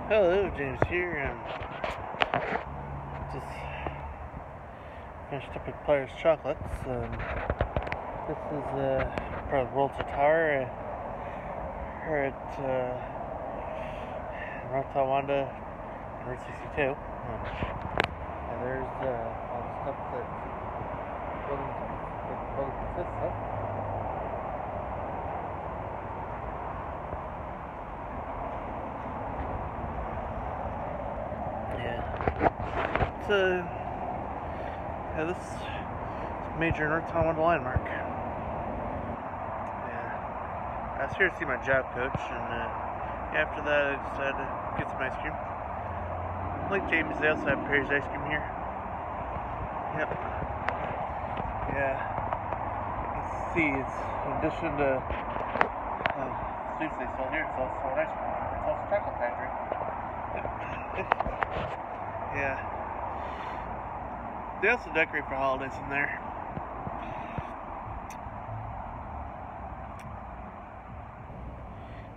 Hello, James here. Just finished up with Platter's chocolates. This is part of the Wurlitzer Tower here at North Tonawanda, Route 62. And there's all the stuff that the building consists of. This is a major North Tonawanda landmark. I was here to see my job coach, and after that I decided to get some ice cream. Like James, they also have Perry's ice cream here. Yep. Yeah. You can see it's in addition to sweets they sell here, it's also an ice cream. It's also a chocolate factory. Yeah. They also decorate for holidays in there.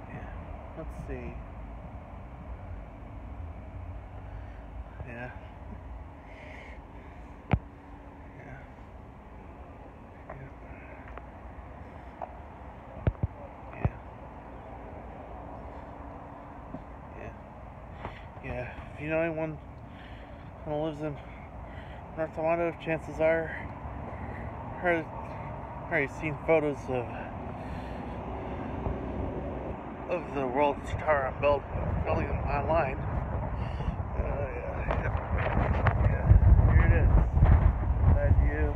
Yeah. Let's see. Yeah. Yeah. Yeah. Yeah. Yeah. If you know anyone who lives in North Tonawanda, chances are you've seen photos of the Wurlitzer Tower I'm building online. Yeah, here it is. That view.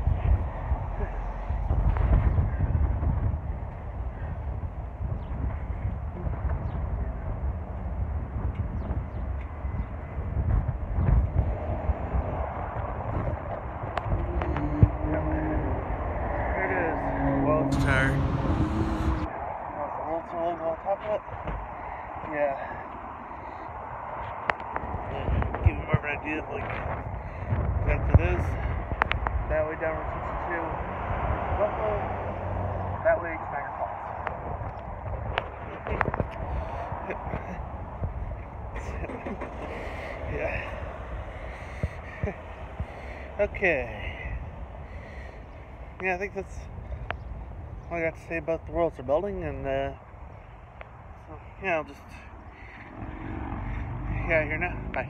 Tower. The Wurlitzer logo on top of it. Yeah. Give you more of an idea of like what it is. That way down Route 62. Buffalo. That way to Niagara Falls. Yeah. Okay. Yeah, I think that's all I got to say about the Wurlitzer building, and so yeah, I'll just here now. Bye.